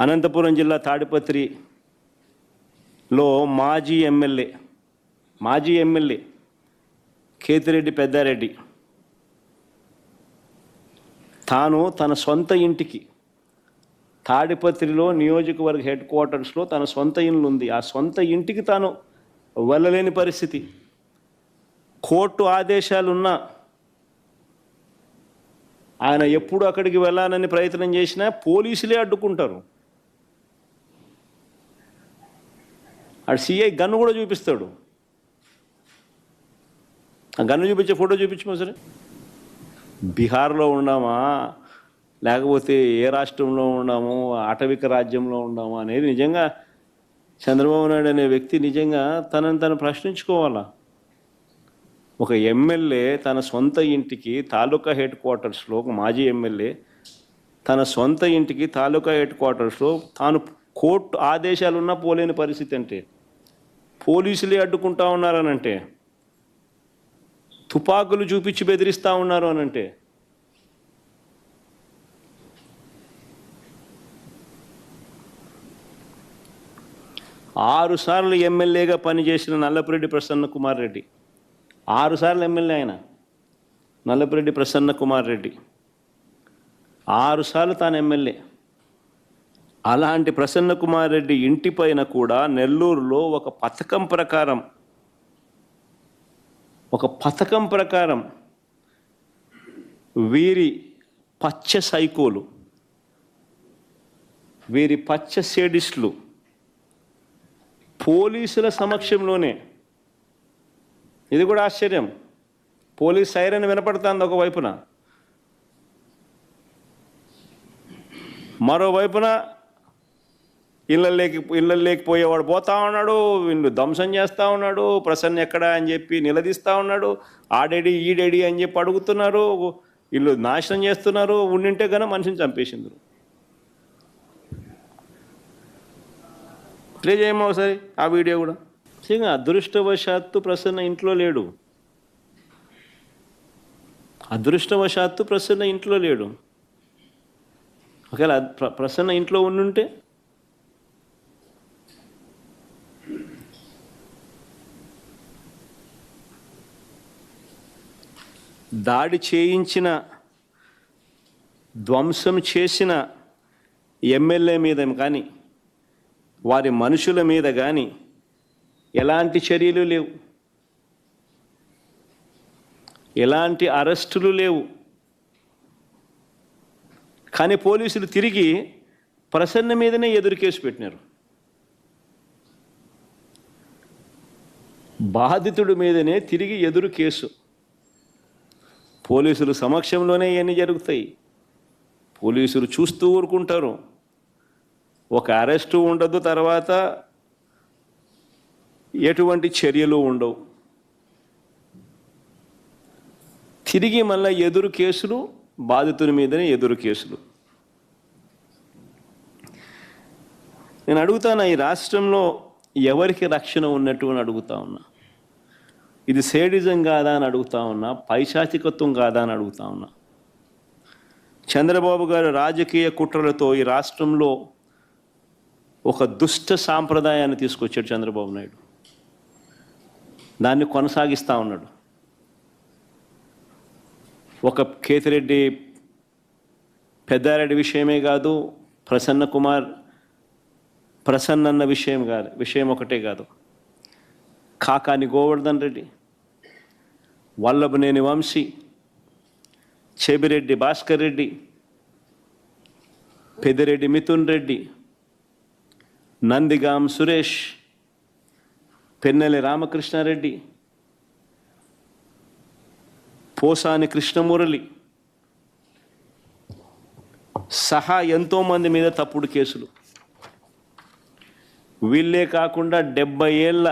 అనంతపురం జిల్లా తాడిపత్రిలో మాజీ ఎమ్మెల్యే కేతిరెడ్డి పెద్దారెడ్డి తాను తన సొంత ఇంటికి తాడిపత్రిలో నియోజకవర్గ హెడ్ క్వార్టర్స్లో తన సొంత ఇల్లు ఉంది. ఆ సొంత ఇంటికి తాను వెళ్ళలేని పరిస్థితి. కోర్టు ఆదేశాలున్నా ఆయన ఎప్పుడు అక్కడికి వెళ్ళాలని ప్రయత్నం చేసినా పోలీసులే అడ్డుకుంటారు. ఆ సిఐ గన్ను కూడా చూపిస్తాడు. ఆ గన్ను చూపించే ఫోటో చూపించమా సరే. బీహార్లో ఉన్నామా లేకపోతే ఏ రాష్ట్రంలో ఉన్నాము, ఆటవిక రాజ్యంలో ఉన్నాము అనేది నిజంగా చంద్రబాబు నాయుడు అనే వ్యక్తి నిజంగా తనను ప్రశ్నించుకోవాలా. ఒక ఎమ్మెల్యే తన సొంత ఇంటికి తాలూకా హెడ్ క్వార్టర్స్లో, ఒక మాజీ ఎమ్మెల్యే తన సొంత ఇంటికి తాలూకా హెడ్ క్వార్టర్స్లో తాను కోర్టు ఆదేశాలున్నా పోలేని పరిస్థితి అంటే, పోలీసులే అడ్డుకుంటా ఉన్నారనంటే, తుపాకులు చూపించి బెదిరిస్తూ ఉన్నారు అనంటే, ఆరు సార్లు ఎమ్మెల్యేగా పనిచేసిన నల్లపురెడ్డి ప్రసన్న కుమార్ రెడ్డి, 6 సార్లు ఎమ్మెల్యే ఆయన నల్లపురెడ్డి ప్రసన్న కుమార్ రెడ్డి, 6 సార్లు తాను ఎమ్మెల్యే. అలాంటి ప్రసన్న కుమార్ రెడ్డి ఇంటిపైన కూడా నెల్లూరులో ఒక పథకం ప్రకారం వీరి పచ్చ సైకోలు, వీరి పచ్చ సేడిస్టులు పోలీసుల సమక్షంలోనే, ఇది కూడా ఆశ్చర్యం, పోలీస్ సైరన్ వినపడుతుంది ఒకవైపున, మరోవైపున ఇళ్ళల్లోకి పోయేవాడు పోతా ఉన్నాడు, వీళ్ళు ధ్వంసం చేస్తూ ఉన్నాడు, ప్రసన్న ఎక్కడా అని చెప్పి నిలదీస్తూ ఉన్నాడు, ఆడేడి ఈడేడి అని చెప్పి అడుగుతున్నారు, వీళ్ళు నాశనం చేస్తున్నారు, ఉండింటే కనుక మనిషిని చంపేసిండ్రు. ప్లే చేయమో ఒకసారి ఆ వీడియో కూడా. నిజంగా అదృష్టవశాత్తు ప్రసన్న ఇంట్లో లేడు, అదృష్టవశాత్తు ప్రసన్న ఇంట్లో లేడు. ఒకవేళ ప్రసన్న ఇంట్లో ఉండుంటే దాడి చేయించిన, ధ్వంసం చేసిన ఎమ్మెల్యే మీద కానీ వారి మనుషుల మీద కానీ ఎలాంటి చర్యలు లేవు, ఎలాంటి అరెస్టులు లేవు. కానీ పోలీసులు తిరిగి ప్రసన్న మీదనే ఎదురు కేసు పెట్టినారు, బాధితుడి మీదనే తిరిగి ఎదురు కేసు. పోలీసులు సమక్షంలోనే ఇవన్నీ జరుగుతాయి, పోలీసులు చూస్తూ ఊరుకుంటారు, ఒక అరెస్టు ఉండదు, తర్వాత ఎటువంటి చర్యలు ఉండవు. తిరిగి మళ్ళీ ఎదురు కేసులు, బాధితుని మీదనే ఎదురు కేసులు. నేను అడుగుతాను, ఈ రాష్ట్రంలో ఎవరికి రక్షణ ఉన్నట్టు అని అడుగుతా ఉన్నా. ఇది సేడిజం కాదా అని అడుగుతా ఉన్నా, పైశాచికత్వం కాదా అని అడుగుతా ఉన్నా. చంద్రబాబు గారు రాజకీయ కుట్రలతో ఈ రాష్ట్రంలో ఒక దుష్ట సాంప్రదాయాన్ని తీసుకొచ్చాడు చంద్రబాబు నాయుడు, దాన్ని కొనసాగిస్తూ ఉన్నాడు. ఒక కేతిరెడ్డి పెద్దారెడ్డి విషయమే కాదు, ప్రసన్న అన్న విషయం ఒకటే కాదు, కాకాని గోవర్ధన్ రెడ్డి, వల్లభనేని వంశీ, చెబిరెడ్డి భాస్కర్ రెడ్డి, పెద్దిరెడ్డి మిథున్ రెడ్డి, నందిగాం సురేష్, పెన్నెల రామకృష్ణారెడ్డి, పోసాని కృష్ణమురళి సహా ఎంతోమంది మీద తప్పుడు కేసులు. వీళ్ళే కాకుండా 70 ఏళ్ళ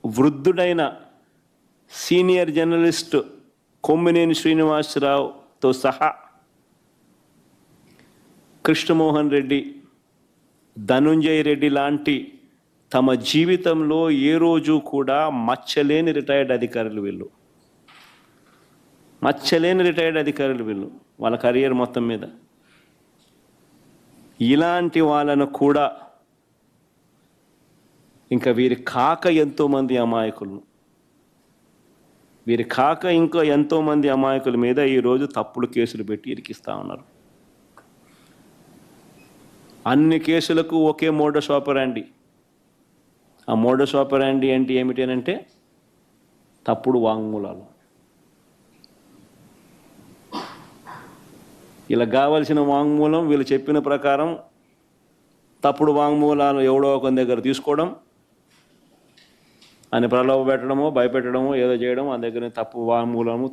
వృద్ధుడైన సీనియర్ జర్నలిస్ట్ కొమ్మినేని శ్రీనివాసరావుతో సహా కృష్ణమోహన్ రెడ్డి, ధనుంజయ రెడ్డి లాంటి తమ జీవితంలో ఏ రోజు కూడా మచ్చలేని రిటైర్డ్ అధికారులు వీళ్ళు, మచ్చలేని రిటైర్డ్ అధికారులు వీళ్ళు, వాళ్ళ కెరియర్ మొత్తం మీద. ఇలాంటి వాళ్ళను కూడా ఇంకా వీరి కాక ఎంతోమంది అమాయకులను, వీరి కాక ఇంకా ఎంతోమంది అమాయకుల మీద ఈరోజు తప్పుడు కేసులు పెట్టి ఇరికిస్తూ ఉన్నారు. అన్ని కేసులకు ఒకే మోడస్ ఆపరాండి. ఆ మోడస్ ఆపరాండి అంటే ఏమిటి అంటే తప్పుడు వాంగ్మూలాలు. ఇలా కావలసిన వాంగ్మూలం వీళ్ళు చెప్పిన ప్రకారం తప్పుడు వాంగ్మూలాలు ఎవడో ఒక దగ్గర తీసుకోవడం, అని ప్రలోభ పెట్టడమో భయపెట్టడమో ఏదో చేయడం, ఆ దగ్గర తప్పు వాంగ్మూలము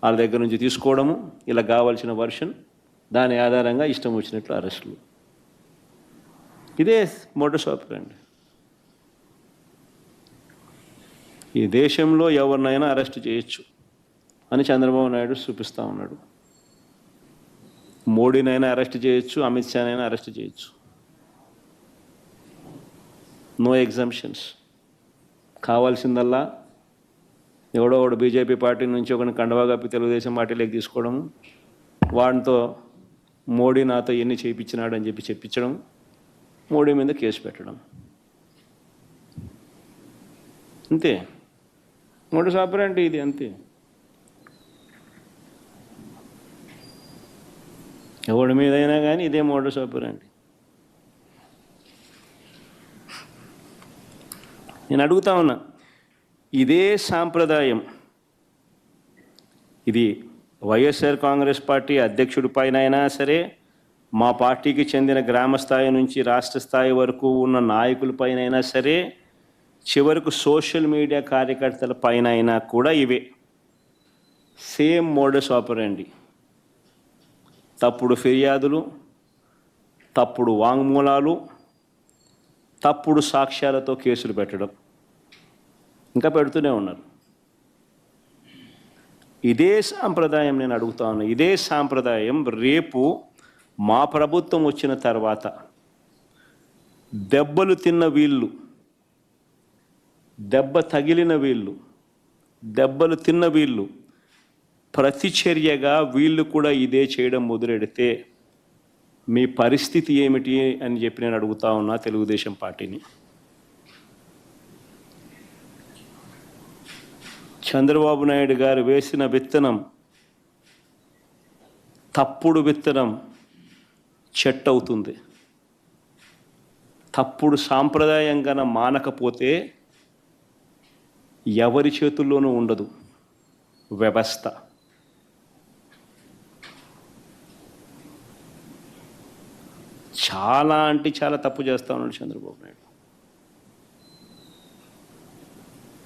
వాళ్ళ దగ్గర నుంచి తీసుకోవడము, ఇలా కావాల్సిన వర్షన్, దాని ఆధారంగా ఇష్టం వచ్చినట్లు అరెస్టులు. ఇదే మోడస్ ఆపరాండి. ఈ దేశంలో ఎవరినైనా అరెస్ట్ చేయొచ్చు అని చంద్రబాబు నాయుడు చూపిస్తూ ఉన్నాడు. మోడీనైనా అరెస్ట్ చేయొచ్చు, అమిత్ షానైనా అరెస్ట్ చేయొచ్చు. No exemptions. కావాల్సిందల్లా ఎవడో ఒకడు బీజేపీ పార్టీ నుంచి ఒకరిని కండవా కప్పి తెలుగుదేశం పార్టీలోకి తీసుకోవడం, వాడితో మోడీ నాతో ఎన్ని చేయించినాడు అని చెప్పి చెప్పించడం, మోడీ మీద కేసు పెట్టడం, అంతే. మోడస్ ఆపరాండి ఇది, అంతే. ఎవడి మీదైనా కానీ ఇదే మోడస్ ఆపరాండి. నేను అడుగుతా ఉన్నా, ఇదే సాంప్రదాయం ఇది వైఎస్ఆర్ కాంగ్రెస్ పార్టీ అధ్యక్షుడి పైన అయినా సరే, మా పార్టీకి చెందిన గ్రామ స్థాయి నుంచి రాష్ట్ర స్థాయి వరకు ఉన్న నాయకులపైన అయినా సరే, చివరకు సోషల్ మీడియా కార్యకర్తల పైన అయినా కూడా ఇవే సేమ్ మోడస్ ఆపరాండి. తప్పుడు ఫిర్యాదులు, తప్పుడు వాంగ్మూలాలు, తప్పుడు సాక్ష్యాలతో కేసులు పెట్టడం, ఇంకా పెడుతూనే ఉన్నారు. ఇదే సాంప్రదాయం నేను అడుగుతా ఉన్నా, ఇదే సాంప్రదాయం రేపు మా ప్రభుత్వం వచ్చిన తర్వాత దెబ్బలు తిన్న వీళ్ళు, దెబ్బ తగిలిన వీళ్ళు, దెబ్బలు తిన్న వీళ్ళు ప్రతిచర్యగా వీళ్ళు కూడా ఇదే చేయడం మొదలెడితే మీ పరిస్థితి ఏమిటి అని చెప్పి నేను అడుగుతా ఉన్నా తెలుగుదేశం పార్టీని. చంద్రబాబు నాయుడు గారు వేసిన విత్తనం, తప్పుడు విత్తనం చెట్టు అవుతుంది. తప్పుడు సాంప్రదాయంగా మానకపోతే ఎవరి చేతుల్లోనూ ఉండదు వ్యవస్థ. చాలా అంటే చాలా తప్పు చేస్తూ ఉన్నాడు చంద్రబాబు నాయుడు.